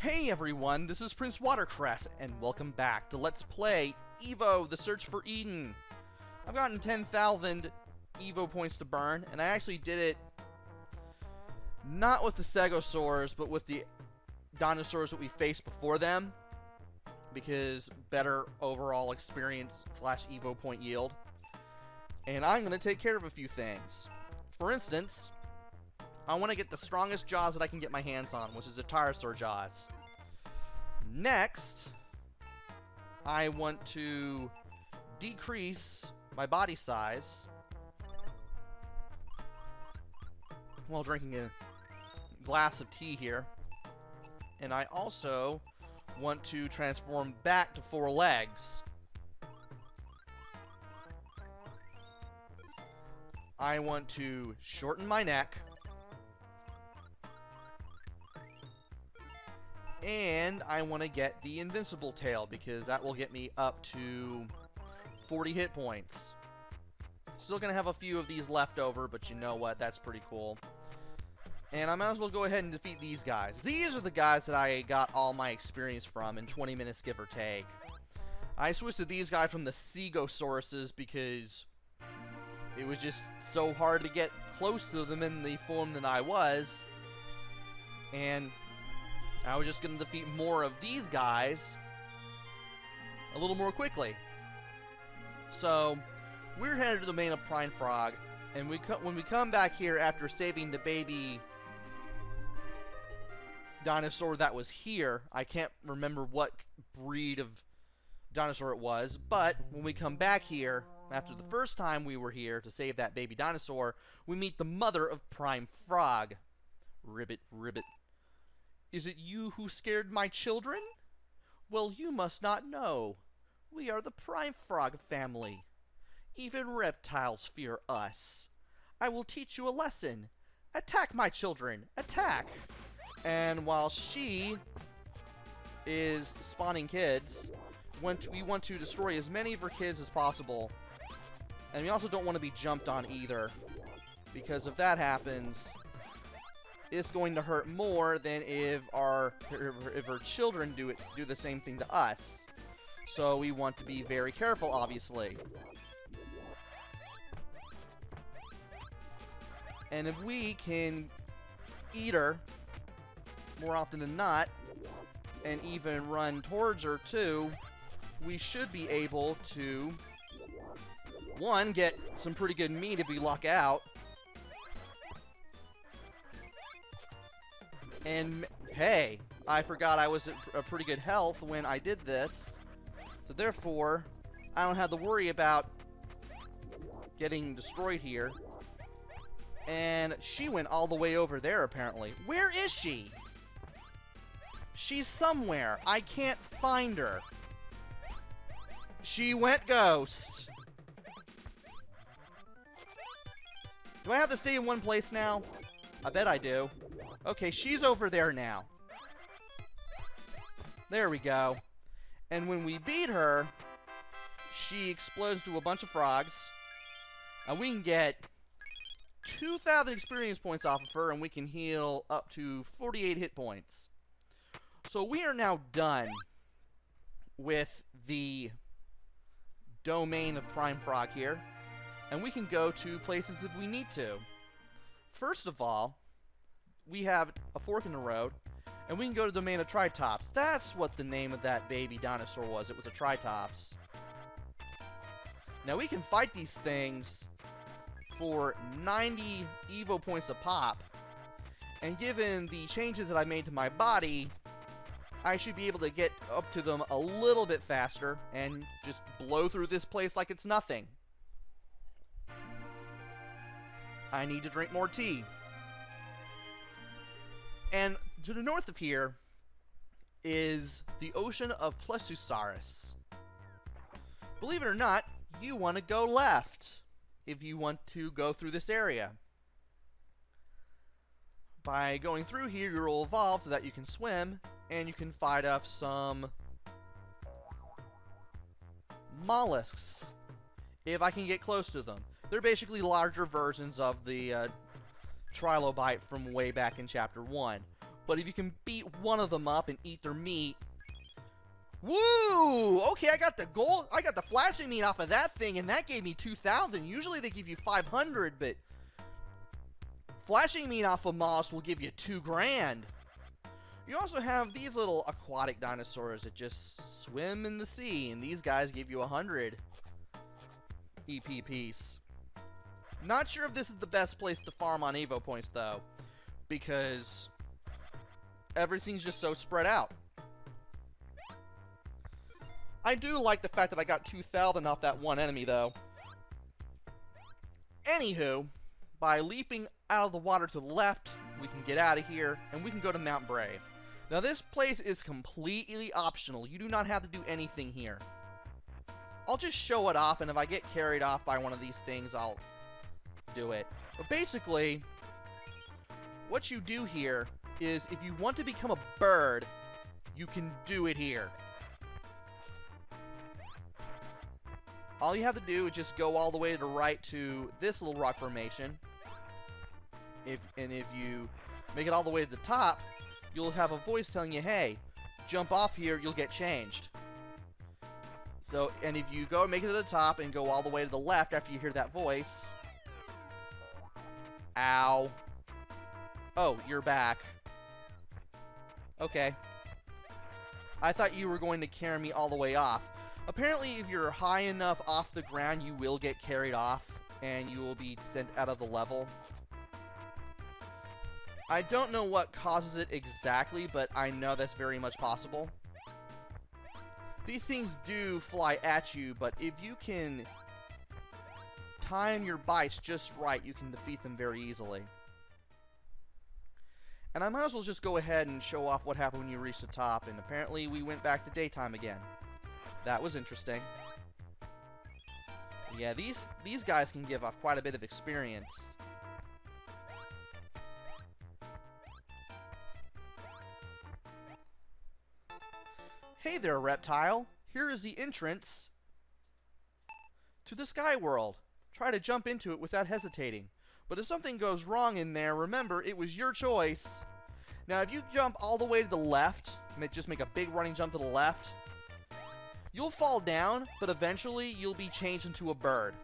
Hey everyone, this is PrinceWatercress, and welcome back to Let's Play E.V.O, The Search for Eden. I've gotten 10,000 E.V.O points to burn, and I actually did it not with the stegosaurs, but with the dinosaurs that we faced before them, because better overall experience / E.V.O point yield. And I'm going to take care of a few things. For instance, I want to get the strongest jaws that I can get my hands on, which is the pterosaur jaws. Next, I want to decrease my body size while drinking a glass of tea here. And I also want to transform back to 4 legs. I want to shorten my neck. And I want to get the invincible tail, because that will get me up to 40 hit points. Still going to have a few of these left over, but you know what? That's pretty cool. And I might as well go ahead and defeat these guys. These are the guys that I got all my experience from in 20 minutes, give or take. I switched to these guys from the Cegosauruses because it was just so hard to get close to them in the form that I was. And I was just going to defeat more of these guys a little more quickly. So, we're headed to the domain of Prime Frog, and when we come back here after saving the baby dinosaur that was here, I can't remember what breed of dinosaur it was, but when we come back here, after the first time we were here to save that baby dinosaur, we meet the mother of Prime Frog. Ribbit, ribbit. Is it you who scared my children? Well, you must not know. We are the Prime Frog family. Even reptiles fear us. I will teach you a lesson. Attack my children. Attack! And while she is spawning kids, we want to destroy as many of her kids as possible. And we also don't want to be jumped on either, because if that happens, it's going to hurt more than if her children do the same thing to us. So we want to be very careful, obviously. And if we can eat her more often than not, and even run towards her too, we should be able to, one, get some pretty good meat if we luck out. And, hey, I forgot I was at a pretty good health when I did this. So therefore, I don't have to worry about getting destroyed here. And she went all the way over there, apparently. Where is she? She's somewhere. I can't find her. She went ghost. Do I have to stay in one place now? I bet I do. Okay, she's over there now. There we go. And when we beat her, she explodes to a bunch of frogs. And we can get 2,000 experience points off of her, and we can heal up to 48 hit points. So we are now done with the domain of Prime Frog here. And we can go to places if we need to. First of all, we have a fork in the road, and we can go to the domain of Tritops. That's what the name of that baby dinosaur was. It was a Tritops. Now we can fight these things for 90 E.V.O points a pop, and given the changes that I made to my body, I should be able to get up to them a little bit faster and just blow through this place like it's nothing. I need to drink more tea. And to the north of here is the ocean of Plesiosaurus. Believe it or not, you want to go left if you want to go through this area. By going through here, you'll evolve so that you can swim, and you can fight off some mollusks, if I can get close to them. They're basically larger versions of the trilobite from way back in Chapter 1. But if you can beat one of them up and eat their meat... Woo! Okay, I got the gold. I got the flashing meat off of that thing, and that gave me 2,000. Usually they give you 500, but... flashing meat off of moss will give you 2 grand. You also have these little aquatic dinosaurs that just swim in the sea, and these guys give you 100 EPPs. Not sure if this is the best place to farm on EVO points, though, because everything's just so spread out. I do like the fact that I got 2,000 off that one enemy, though. Anywho, by leaping out of the water to the left, we can get out of here, and we can go to Mount Brave. Now, this place is completely optional. You do not have to do anything here. I'll just show it off, and if I get carried off by one of these things, I'll do it. But basically, what you do here is, if you want to become a bird, you can do it here. All you have to do is just go all the way to the right to this little rock formation. If you make it all the way to the top, you'll have a voice telling you, hey, jump off here, you'll get changed. So, and if you go and make it to the top and go all the way to the left after you hear that voice... Ow. Oh, you're back. Okay. I thought you were going to carry me all the way off. Apparently, if you're high enough off the ground, you will get carried off, and you will be sent out of the level. I don't know what causes it exactly, but I know that's very much possible. These things do fly at you, but if you can time your bites just right, you can defeat them very easily. And I might as well just go ahead and show off what happened when you reach the top, and apparently we went back to daytime again. That was interesting. Yeah, these guys can give off quite a bit of experience. Hey there, reptile. Here is the entrance to the Sky World. Try to jump into it without hesitating. But if something goes wrong in there, remember, it was your choice. Now, if you jump all the way to the left, just make a big running jump to the left, you'll fall down, but eventually you'll be changed into a bird.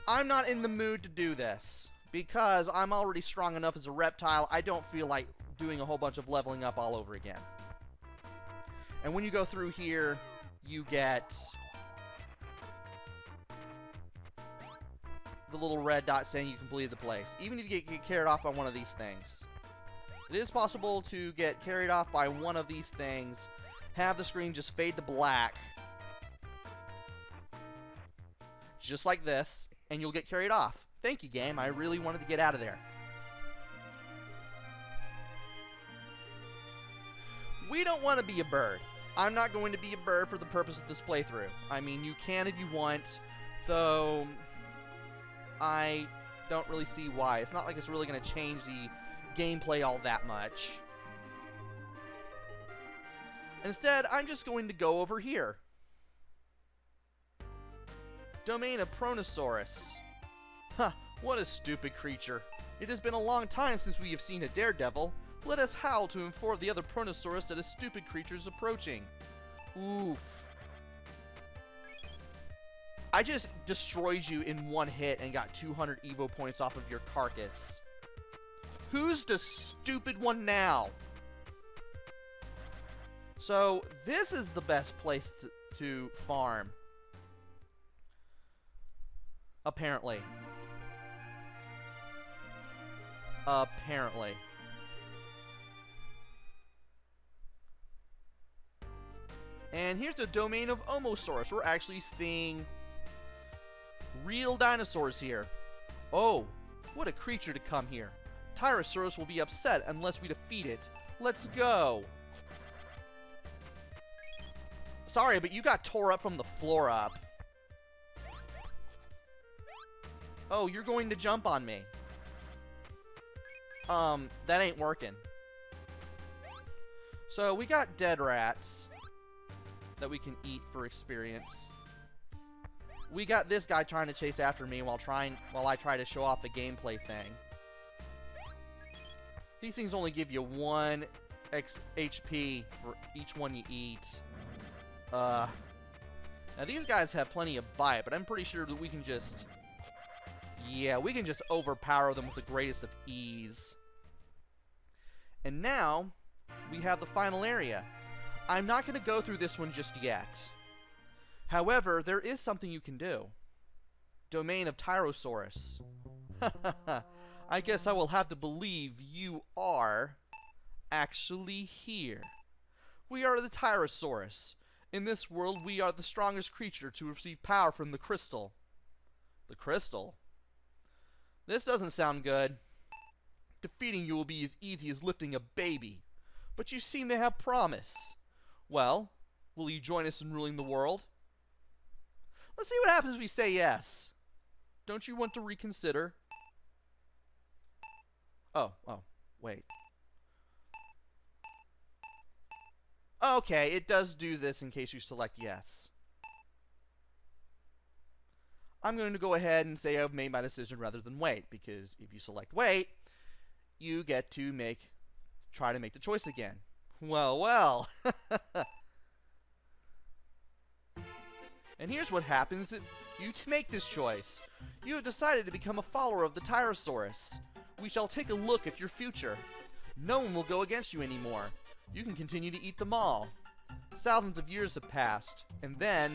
I'm not in the mood to do this, because I'm already strong enough as a reptile. I don't feel like doing a whole bunch of leveling up all over again. And when you go through here, you get the little red dot saying you completed the place, even if you get carried off by one of these things. It is possible to get carried off by one of these things, have the screen just fade to black, just like this, and you'll get carried off. Thank you, game. I really wanted to get out of there. We don't want to be a bird. I'm not going to be a bird for the purpose of this playthrough. I mean, you can if you want, though I don't really see why. It's not like it's really going to change the gameplay all that much. Instead, I'm just going to go over here. Domain of Pronosaurus. Huh, what a stupid creature. It has been a long time since we have seen a daredevil. Let us howl to inform the other Pronosaurus that a stupid creature is approaching. Oof. I just destroyed you in one hit and got 200 EVO points off of your carcass. Who's the stupid one now? So, this is the best place to farm. Apparently. Apparently. And here's the domain of Omosaurus. We're actually seeing real dinosaurs here. Oh, what a creature to come here. Tyrannosaurus will be upset unless we defeat it. Let's go. Sorry, but you got tore up from the floor up. Oh, you're going to jump on me. That ain't working. So, we got dead rats that we can eat for experience. We got this guy trying to chase after me while I try to show off the gameplay thing. These things only give you 1 HP for each one you eat. Now these guys have plenty of bite, but I'm pretty sure that we can just... Yeah, we can just overpower them with the greatest of ease. And now, we have the final area. I'm not going to go through this one just yet. However, there is something you can do. Domain of Tyrannosaurus. I guess I will have to believe you are actually here. We are the Tyrannosaurus. In this world, we are the strongest creature to receive power from the crystal. The crystal? This doesn't sound good. Defeating you will be as easy as lifting a baby. But you seem to have promise. Well, will you join us in ruling the world? Let's see what happens if we say yes. Don't you want to reconsider? Oh, wait. Okay, it does do this in case you select yes. I'm going to go ahead and say I've made my decision rather than wait, because if you select wait, you get to try to make the choice again. Well. And here's what happens if you make this choice. You have decided to become a follower of the Tyrannosaurus. We shall take a look at your future. No one will go against you anymore. You can continue to eat them all. Thousands of years have passed, and then...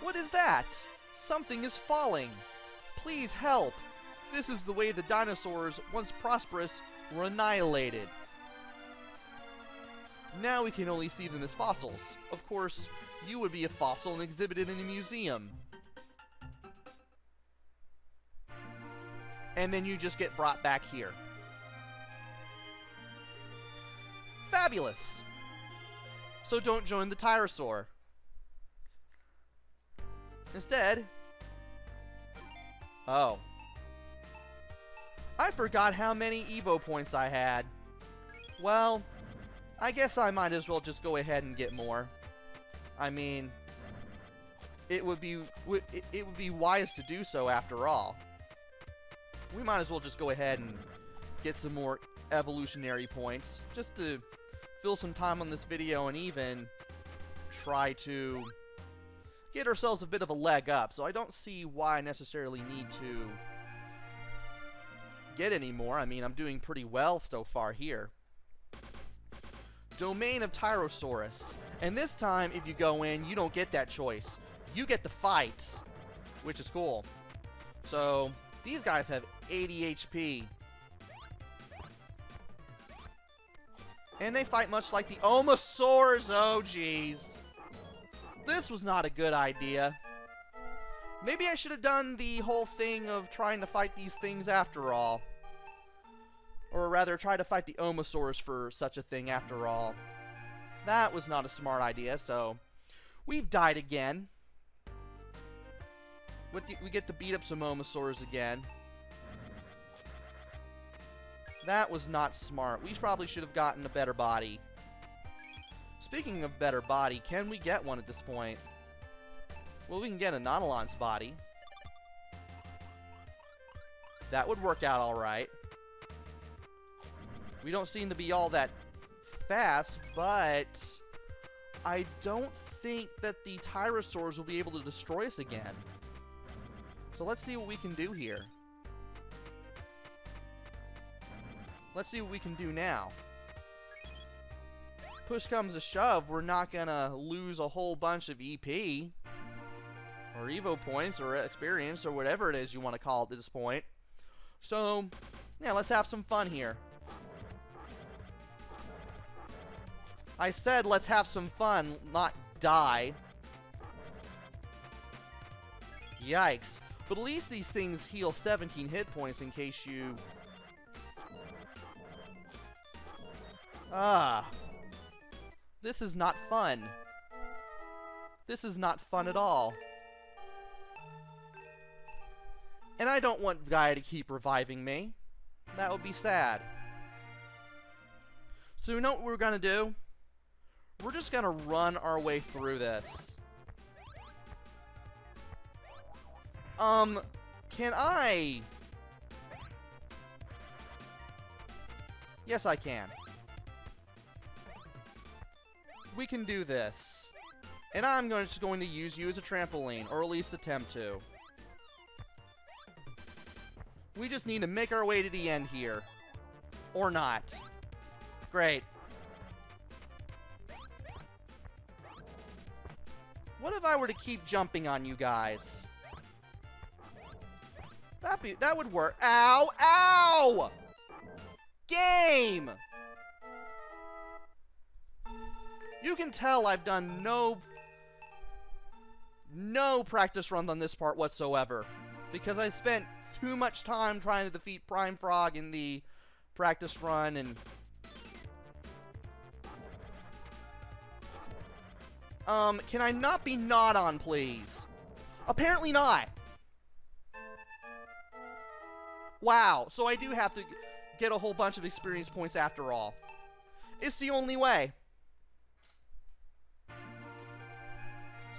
What is that? Something is falling. Please help. This is the way the dinosaurs, once prosperous, were annihilated. Now we can only see them as fossils. Of course, you would be a fossil and exhibited in a museum. And then you just get brought back here. Fabulous! So don't join the Tyrannosaur. Instead... Oh. I forgot how many E.V.O points I had. Well, I guess I might as well just go ahead and get more. I mean, it would be wise to do so after all. We might as well just go ahead and get some more evolutionary points, just to fill some time on this video and even try to get ourselves a bit of a leg up. So I don't see why I necessarily need to get any more. I mean, I'm doing pretty well so far here. Domain of Tyrannosaurus. And this time, if you go in, you don't get that choice. You get the fight, which is cool. So, these guys have 80 HP. And they fight much like the Omosaurs. Oh, jeez. This was not a good idea. Maybe I should have done the whole thing of trying to fight these things after all. Or rather, try to fight the Omosaurs for such a thing after all. That was not a smart idea, so we've died again. We get to beat up some Omosaurs again. That was not smart. We probably should have gotten a better body. Speaking of better body, can we get one at this point? Well, we can get a Nautilon's body. That would work out alright. We don't seem to be all that fast, but I don't think that the Tyrannosaurs will be able to destroy us again. So let's see what we can do here. Let's see what we can do now. Push comes to shove, we're not gonna lose a whole bunch of EP or E.V.O points or experience or whatever it is you want to call it at this point. So, yeah, let's have some fun here. I said let's have some fun, not die. Yikes. But at least these things heal 17 hit points in case you... This is not fun. This is not fun at all. And I don't want Gaia to keep reviving me. That would be sad. So you know what we're gonna do? We're just gonna run our way through this. Can I... Yes, I can. We can do this. And I'm just going to use you as a trampoline, or at least attempt to. We just need to make our way to the end here. Or not. Great. What if I were to keep jumping on you guys? That would work. Ow! Ow! Game! You can tell I've done no practice runs on this part whatsoever. Because I spent too much time trying to defeat Prime Frog in the practice run and... can I not be gnawed on, please? Apparently not. Wow, so I do have to get a whole bunch of experience points after all. It's the only way.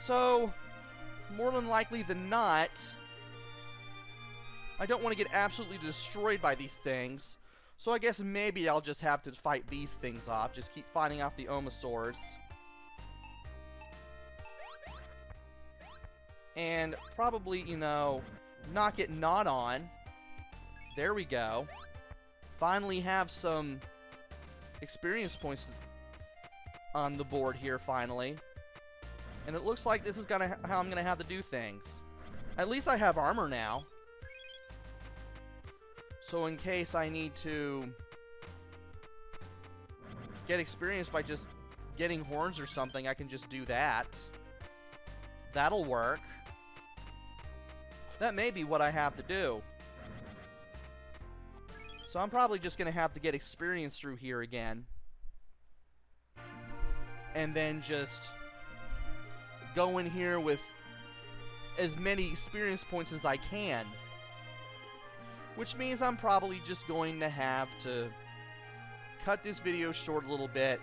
So, more than likely than not, I don't want to get absolutely destroyed by these things. So I guess maybe I'll just have to fight these things off. Just keep fighting off the Omosaurs. And probably, you know, not get gnawed on. There we go. Finally have some experience points on the board here, finally. And it looks like this is how I'm gonna have to do things. At least I have armor now. So in case I need to get experience by just getting horns or something, I can just do that. That'll work. That may be what I have to do. So I'm probably just going to have to get experience through here again. And then just go in here with as many experience points as I can. Which means I'm probably just going to have to cut this video short a little bit.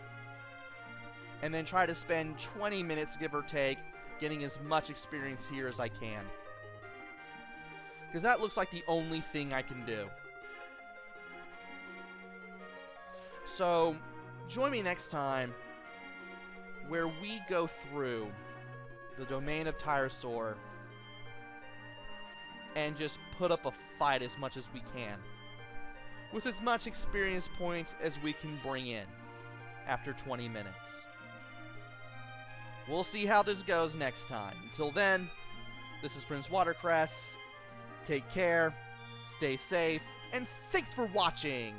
And then try to spend 20 minutes, give or take, getting as much experience here as I can. Because that looks like the only thing I can do. So, join me next time where we go through the domain of Tyrosaur and just put up a fight as much as we can. With as much experience points as we can bring in after 20 minutes. We'll see how this goes next time. Until then, this is PrinceWatercress. Take care, stay safe, and thanks for watching!